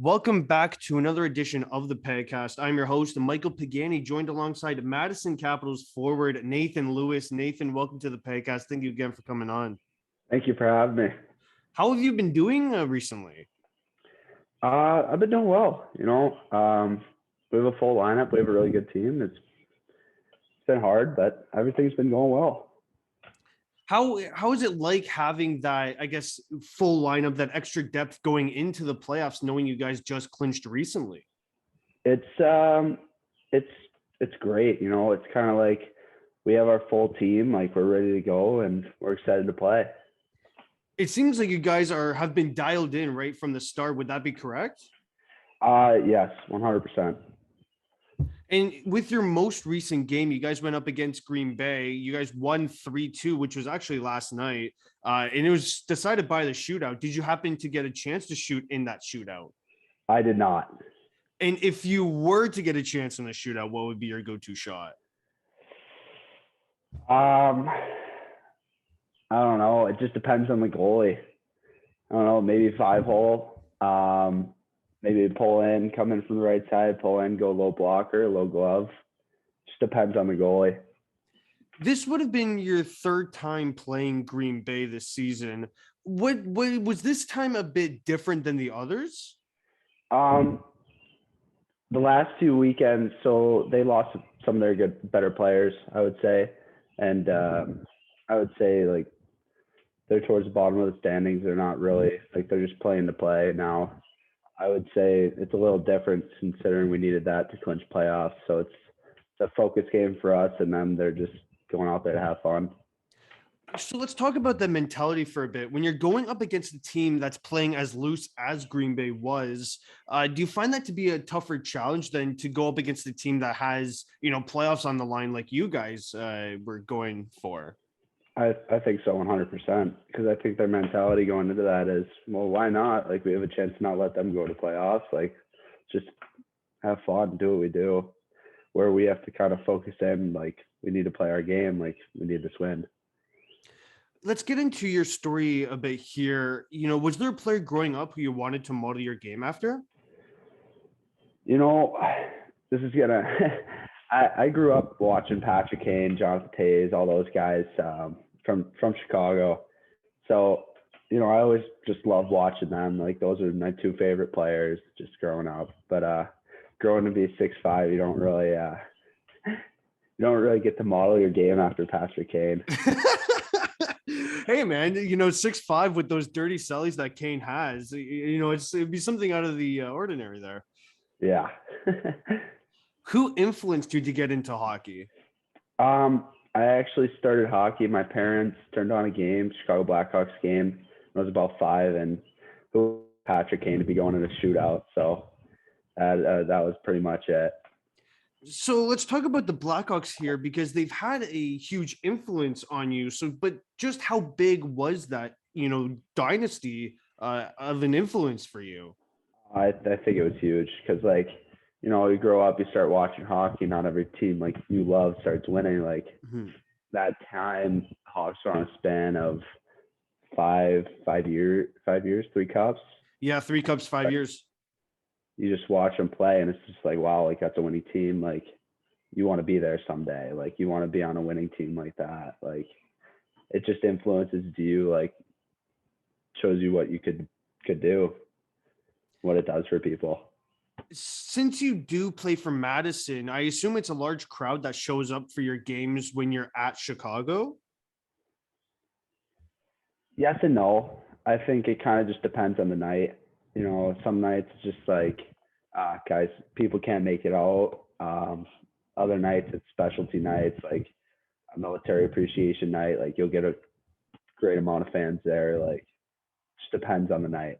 Welcome back to another edition of the Pagcast. I'm your host, Michael Pagani, joined alongside Madison Capitals forward Nathan Lewis. Nathan, welcome to the Pagcast. Thank you again for coming on. Thank you for having me. How have you been doing recently? I've been doing well. We have a full lineup. We have a really good team. It's been hard, but everything's been going well. How is it like having that, full lineup, that extra depth going into the playoffs, knowing you guys just clinched recently? It's great. It's kind of like we have our full team, like we're ready to go and we're excited to play. It seems like you guys have been dialed in right from the start. Would that be correct? Yes, 100%. And with your most recent game, you guys went up against Green Bay. You guys won 3-2, which was actually last night. And it was decided by the shootout. Did you happen to get a chance to shoot in that shootout? I did not. And if you were to get a chance in the shootout, what would be your go-to shot? I don't know. It just depends on the goalie. I don't know, maybe 5-hole. Maybe pull in, come in from the right side, pull in, go low blocker, low glove. Just depends on the goalie. This would have been your third time playing Green Bay this season. What was this time a bit different than the others? The last two weekends, so they lost some of their better players, I would say. And I would say, like, they're towards the bottom of the standings. They're not really, like, they're just playing to play now. I would say it's a little different considering we needed that to clinch playoffs. So it's a focus game for us, and then they're just going out there to have fun. So let's talk about the mentality for a bit. When you're going up against a team that's playing as loose as Green Bay was, do you find that to be a tougher challenge than to go up against a team that has, playoffs on the line like you guys were going for? I think so, 100%, because I think their mentality going into that is, well, why not? Like, we have a chance to not let them go to playoffs. Like, just have fun, do what we do. Where we have to kind of focus in, like, we need to play our game, like, we need this win. Let's get into your story a bit here. Was there a player growing up who you wanted to model your game after? This is gonna. I grew up watching Patrick Kane, Jonathan Tays, all those guys from Chicago. So, I always just love watching them. Like, those are my two favorite players just growing up. But growing to be 6'5", you don't really get to model your game after Patrick Kane. Hey man, 6'5" with those dirty cellies that Kane has, it'd be something out of the ordinary there. Yeah. Who influenced you to get into hockey? I actually started hockey. My parents turned on a game, Chicago Blackhawks game. I was about 5, and Patrick Kane to be going in a shootout. So that was pretty much it. So let's talk about the Blackhawks here, because they've had a huge influence on you. But just how big was that, dynasty of an influence for you? I think it was huge because, like, you grow up, you start watching hockey. Not every team like you love starts winning. Like, that time, Hawks are on a span of 5 years, 3 cups. Yeah, 3 cups, 5 years. You just watch them play, and it's just like, wow, like, that's a winning team. Like, you want to be there someday. Like, you want to be on a winning team like that. Like, it just influences you, like, shows you what you could do, what it does for people. Since you do play for Madison, I assume it's a large crowd that shows up for your games when you're at Chicago? Yes and no. I think it kind of just depends on the night. Some nights it's just like, guys, people can't make it out. Other nights it's specialty nights, like a military appreciation night. Like, you'll get a great amount of fans there. Like, just depends on the night.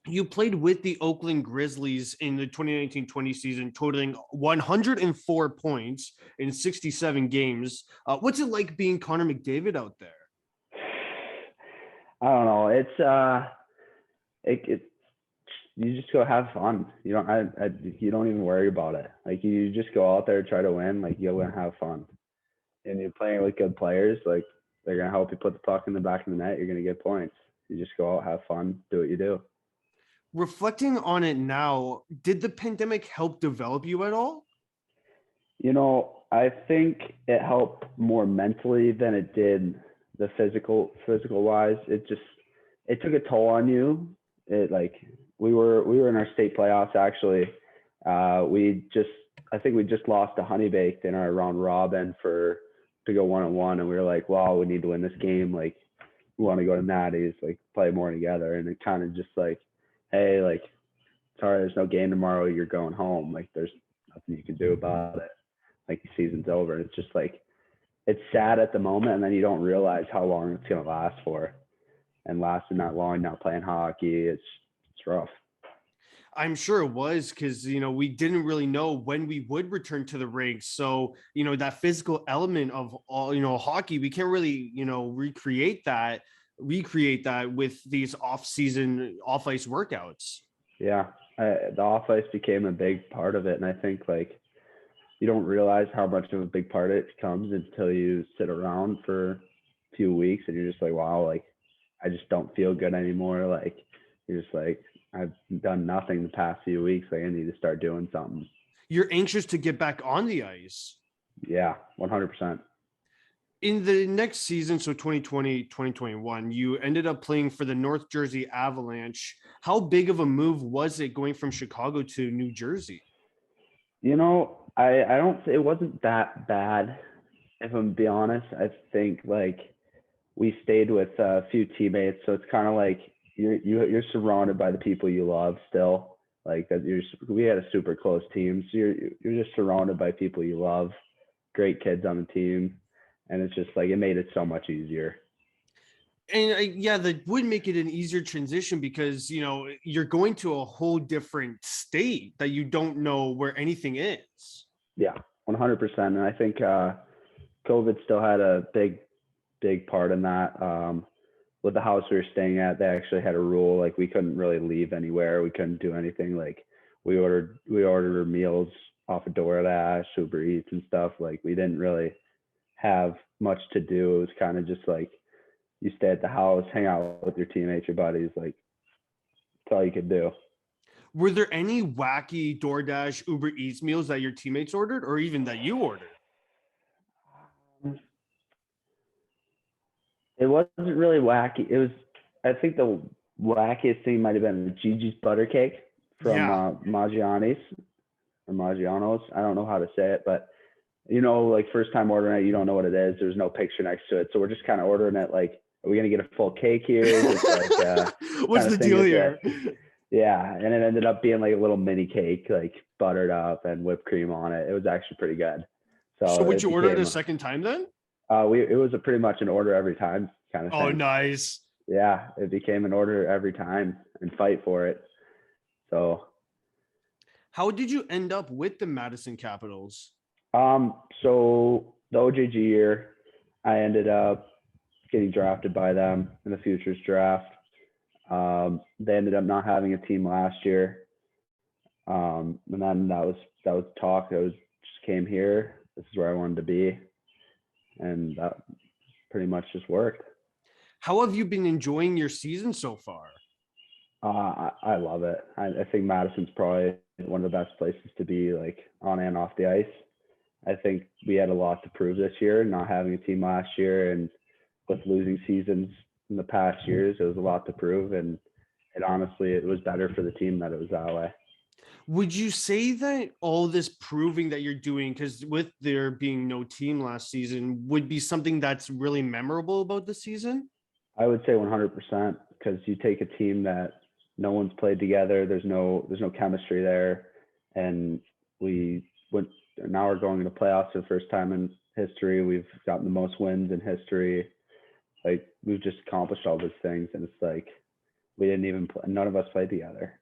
You played with the Oakland Grizzlies in the 2019-20 season, totaling 104 points in 67 games. What's it like being Connor McDavid out there? I don't know. It's you just go have fun. You don't even worry about it. Like, you just go out there, try to win. Like, you're gonna have fun, and you're playing with good players. Like, they're gonna help you put the puck in the back of the net. You're gonna get points. You just go out, have fun, do what you do. Reflecting on it now, did the pandemic help develop you at all? I think it helped more mentally than it did the physical wise. It took a toll on you. It like we were in our state playoffs actually. I think we just lost to Honey Baked in our round robin to go 1-1, and we were like, wow, we need to win this game. Like, we want to go to Natty's, like play more together. And it kind of just like, hey, like, sorry, there's no game tomorrow. You're going home. Like, there's nothing you can do about it. Like, the season's over. It's just like, it's sad at the moment, and then you don't realize how long it's gonna last for. And lasting that long, not playing hockey, it's rough. I'm sure it was because, we didn't really know when we would return to the rink. So, that physical element of all, hockey, we can't really, recreate that with these off-season, off-ice workouts. Yeah, the off ice became a big part of it, and I think like you don't realize how much of a big part it becomes until you sit around for a few weeks and you're just like, wow, like I just don't feel good anymore. Like you're just like, I've done nothing the past few weeks. Like I need to start doing something. You're anxious to get back on the ice. Yeah, 100%. In the next season, so 2020, 2021, you ended up playing for the North Jersey Avalanche. How big of a move was it going from Chicago to New Jersey? I don't, it wasn't that bad. If I'm be honest, I think like we stayed with a few teammates. So it's kind of like you're surrounded by the people you love still. Like that we had a super close team. So you're just surrounded by people you love, great kids on the team. And it's just like, it made it so much easier. And yeah, that would make it an easier transition because, you're going to a whole different state that you don't know where anything is. Yeah, 100%. And I think COVID still had a big part in that. With the house we were staying at, they actually had a rule, like we couldn't really leave anywhere. We couldn't do anything. Like we ordered our meals off of DoorDash, Uber Eats and stuff. Like we didn't really have much to do. It was kind of just like you stay at the house, hang out with your teammates, your buddies. Like that's all you could do. Were there any wacky DoorDash, Uber Eats meals that your teammates ordered or even that you ordered? It wasn't really wacky. It was, I think the wackiest thing might have been Gigi's butter cake from Maggiani's or Maggiano's. I don't know how to say it, but like first time ordering it, you don't know what it is. There's no picture next to it. So we're just kind of ordering it like, are we going to get a full cake here? Like, what's the deal here? Yeah. And it ended up being like a little mini cake, like buttered up and whipped cream on it. It was actually pretty good. So would you order it a second time then? It was pretty much an order every time kind of thing. Oh, nice. Yeah, it became an order every time and fight for it. So how did you end up with the Madison Capitals? So the OJG year, I ended up getting drafted by them in the futures draft. They ended up not having a team last year. And then that was talk. I just came here. This is where I wanted to be. And that pretty much just worked. How have you been enjoying your season so far? I love it. I think Madison's probably one of the best places to be, like on and off the ice. I think we had a lot to prove this year, not having a team last year, and with losing seasons in the past years, it was a lot to prove. And it was better for the team that it was that way. Would you say that all this proving that you're doing, because with there being no team last season, would be something that's really memorable about the season? I would say 100%, because you take a team that no one's played together, there's no chemistry there, and now we're going into playoffs for the first time in history. We've gotten the most wins in history. Like we've just accomplished all those things, and it's like we didn't even none of us played together.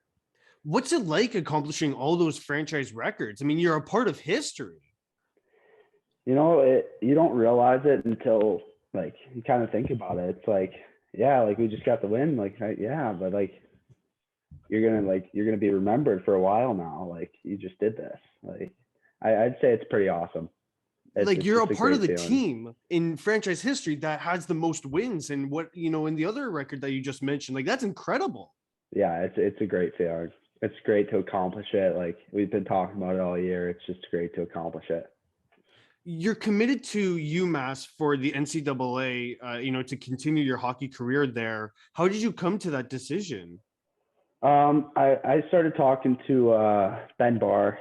What's it like accomplishing all those franchise records? I mean, you're a part of history. You don't realize it until like you kind of think about it. It's like, yeah, like we just got the win. Like, yeah, but like you're gonna be remembered for a while now. Like you just did this. Like I'd say it's pretty awesome. You're a part of the team in franchise history that has the most wins, and in the other record that you just mentioned, like that's incredible. Yeah, it's a great feeling. It's great to accomplish it. Like we've been talking about it all year. It's just great to accomplish it. You're committed to UMass for the NCAA, to continue your hockey career there. How did you come to that decision? I started talking to Ben Barr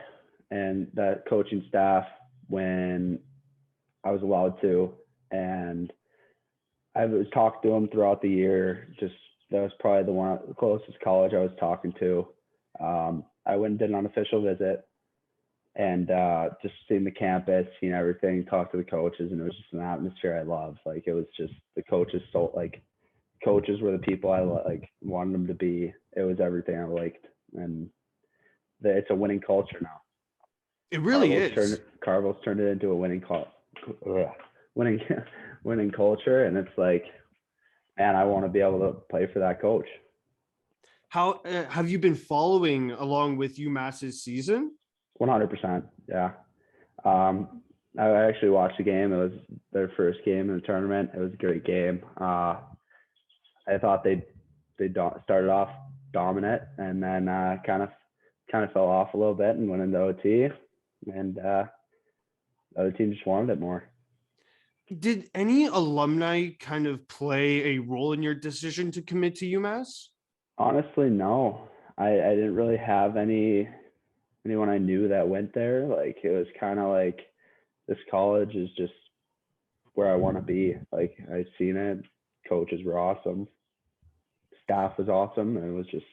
and that coaching staff when I was allowed to, and I was talking to him throughout the year. Just that was probably the closest college I was talking to. I went and did an unofficial visit, and just seeing the campus, seeing everything, talk to the coaches, and it was just an atmosphere I love. Like it was just the coaches, so like coaches were the people I like wanted them to be. It was everything I liked, and it's a winning culture now. It really is. Carvel's turned it into a winning winning culture, and it's like, man, I want to be able to play for that coach. How have you been following along with UMass's season? 100%. Yeah. I actually watched the game. It was their first game in the tournament. It was a great game. I thought they started off dominant and then kind of fell off a little bit and went into OT, and the other team just wanted it more. Did any alumni kind of play a role in your decision to commit to UMass? Honestly, no. I didn't really have anyone I knew that went there. Like it was kind of like this college is just where I want to be. Like I've seen it. Coaches were awesome. Staff was awesome. And it was just.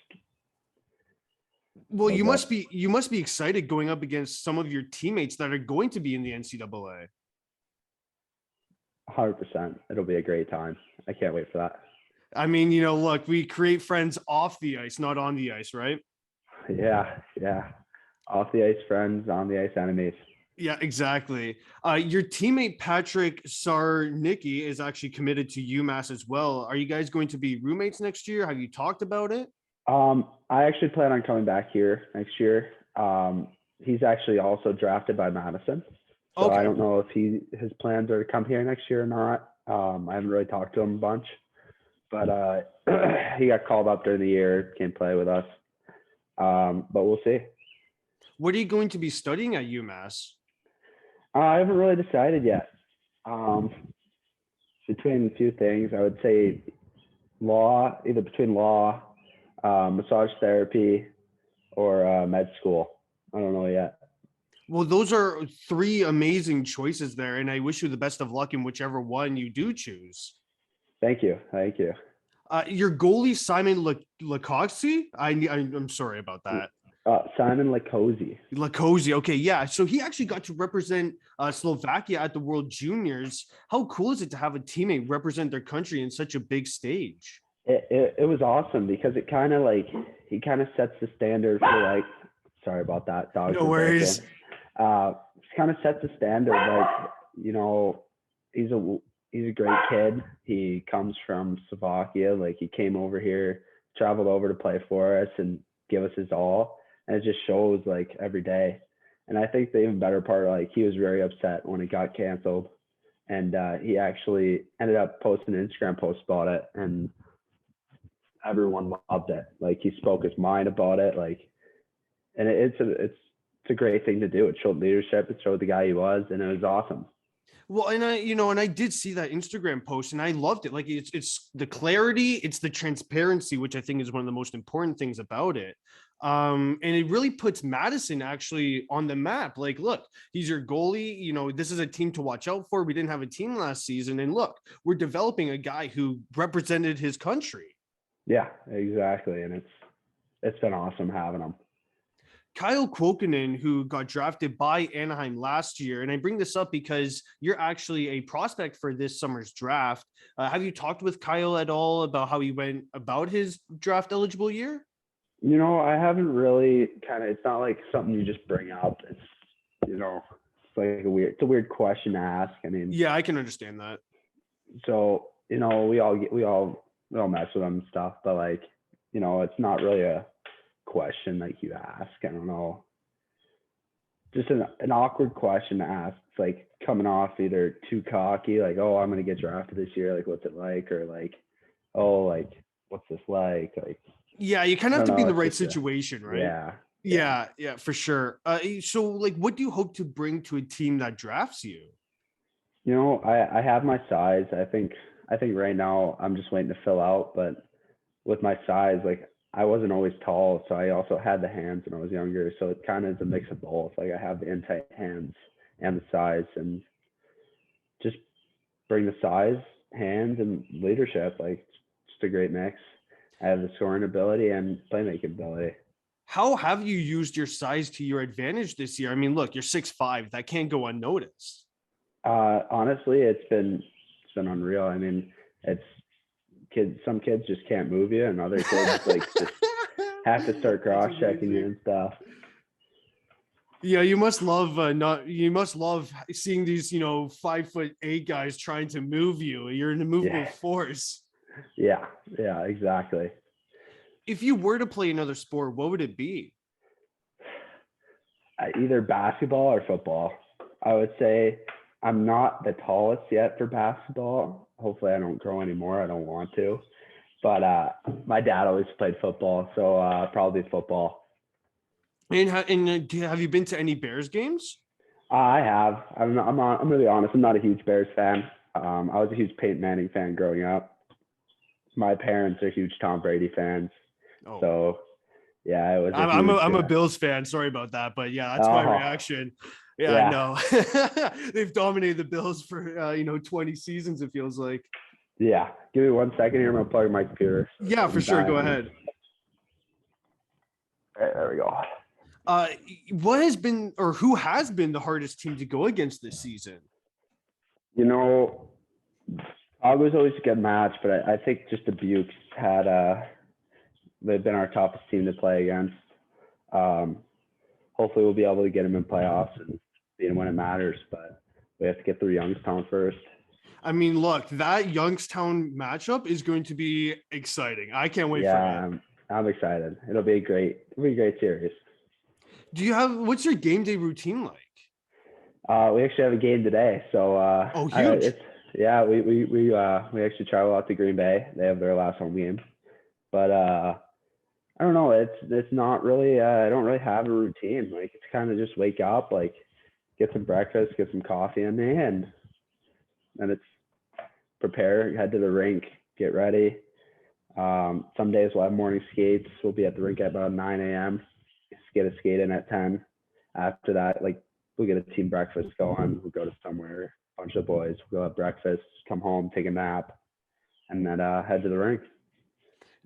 Well, you must be excited going up against some of your teammates that are going to be in the NCAA. 100%. It'll be a great time. I can't wait for that. I mean, look, we create friends off the ice, not on the ice, right? Yeah. Off the ice friends, on the ice enemies. Yeah, exactly. Your teammate Patrick Sarnicki is actually committed to UMass as well. Are you guys going to be roommates next year? Have you talked about it? I actually plan on coming back here next year. He's actually also drafted by Madison. So okay. I don't know if his plans are to come here next year or not. I haven't really talked to him a bunch, but he got called up during the year, can't play with us. But we'll see. What are you going to be studying at UMass? I haven't really decided yet. Between a few things, I would say either between law, massage therapy, or med school. I don't know yet. Well, those are three amazing choices there, and I wish you the best of luck in whichever one you do choose. Thank you. Your goalie, Simon Lacoxi? I'm sorry about that. Simon Lacozi. Okay, yeah. So he actually got to represent Slovakia at the World Juniors. How cool is it to have a teammate represent their country in such a big stage? It was awesome because he kind of sets the standard for like. Sorry about that, dog. No worries. Kind of sets the standard. Like he's a great kid. He comes from Slovakia. Like he came over here, traveled over to play for us and give us his all. And it just shows like every day. And I think the even better part, like he was very upset when it got canceled. And he actually ended up posting an Instagram post about it. And everyone loved it. Like he spoke his mind about it. Like, and it's a great thing to do. It showed leadership. It showed the guy he was, and it was awesome. Well, and I did see that Instagram post and I loved it. Like it's the clarity, it's the transparency, which I think is one of the most important things about it. And it really puts Madison actually on the map. Like, look, he's your goalie. This is a team to watch out for. We didn't have a team last season. And look, we're developing a guy who represented his country. Yeah, exactly. And it's been awesome having him. Kyle Kuokkanen, who got drafted by Anaheim last year, and I bring this up because you're actually a prospect for this summer's draft. Have you talked with Kyle at all about how he went about his draft eligible year? I haven't really it's not like something you just bring up. It's, it's like it's a weird question to ask. I mean, yeah, I can understand that. So, we all mess with him and stuff, but like, it's not really a question like you ask. I don't know, just an awkward question to ask. It's like coming off either too cocky, like, oh, I'm gonna get drafted this year, like what's it like, or like, oh, like what's this like Yeah, you kind I of have don't to be in know. the It's right just situation, right? yeah, yeah. Yeah, for sure. So like, what do you hope to bring to a team that drafts you? I have my size. I think right now I'm just waiting to fill out, but with my size, like I wasn't always tall, so I also had the hands when I was younger. So it kind of is a mix of both. Like I have the in tight hands and the size, and just bring the size, hands, and leadership. Like just a great mix. I have the scoring ability and playmaking ability. How have you used your size to your advantage this year? I mean, look, you're 6'5". That can't go unnoticed. Honestly, it's been unreal. I mean, it's kids. Some kids just can't move you, and other kids like just have to start That's cross checking you amazing. and stuff. Yeah, you must love not. You must love seeing these, 5'8" guys trying to move you. You're an immovable Yeah, force. yeah, yeah, exactly. If you were to play another sport, what would it be? Either basketball or football. I would say I'm not the tallest yet for basketball. Hopefully, I don't grow anymore. I don't want to. But my dad always played football, so probably football. Have you been to any Bears games? I have. I'm really honest. I'm not a huge Bears fan. I was a huge Peyton Manning fan growing up. My parents are huge Tom Brady fans. Oh, So yeah, it was a I'm huge. a Bills fan. Sorry about that, but yeah, that's my Oh reaction. Yeah, I yeah, know. They've dominated the Bills for 20 seasons. It feels like. yeah. Give me 1 second here. I'm gonna plug my computer. Yeah, for I'm sure. Go dying. ahead. All right, there we go. Uh, what has been or who has been the hardest team to go against this season? You know, Chicago was always a good match, but I think just the Bukes had they've been our toughest team to play against. Um, hopefully, we'll be able to get them in playoffs and beat them when it matters. But we have to get through Youngstown first. I mean, look, that Youngstown matchup is going to be exciting. I can't wait Yeah, for it. I'm excited. It'll be a great series. What's your game day routine like? We actually have a game today, so Oh, huge. it's yeah. We actually travel out to Green Bay. They have their last home game, but I don't know. It's not really. I don't really have a routine. Like it's kind of just wake up, like get some breakfast, get some coffee in me, and then it's prepare, head to the rink, get ready. Some days we'll have morning skates. We'll be at the rink at about 9 a.m. Get a skate in at 10. After that, like we'll get a team breakfast going. We'll go to somewhere, bunch of boys, we'll go have breakfast, come home, take a nap, and then head to the rink.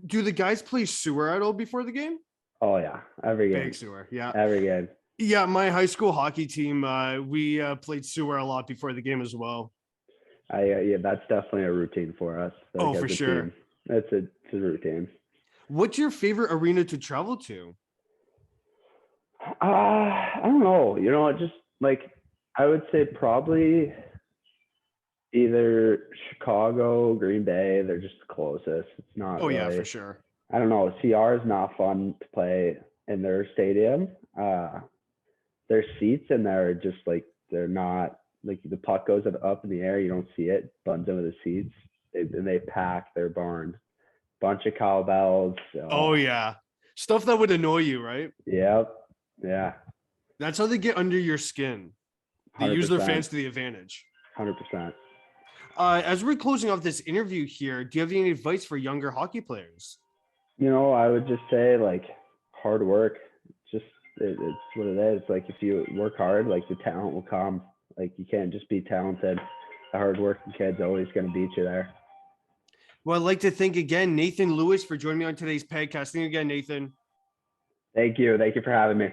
Do the guys play sewer at all before the game? Oh yeah, every Big game, sewer. Yeah. every game. Yeah. My high school hockey team, we played sewer a lot before the game as well. Yeah, that's definitely a routine for us. Oh, Like for as a sure. team, it's a routine. What's your favorite arena to travel to? I don't know. Just like I would say probably either Chicago, Green Bay. They're just the closest. It's not Oh, yeah, for really. sure. I don't know. CR is not fun to play in their stadium. Their seats in there are just like they're not like the puck goes up in the air. You don't see it. Buns over the seats. They pack their barn. Bunch of cowbells. Oh, Oh, yeah. Stuff that would annoy you, right? yep. Yeah. That's how they get under your skin. They use their 100%. fans to the advantage. 100%. As we're closing off this interview here, do you have any advice for younger hockey players? I would just say like hard work. Just it's what it is. Like if you work hard, like the talent will come. Like you can't just be talented. The hard working kid's always going to beat you there. Well, I'd like to thank again Nathan Lewis for joining me on today's podcast. Thank you again, Nathan. Thank you. Thank you for having me.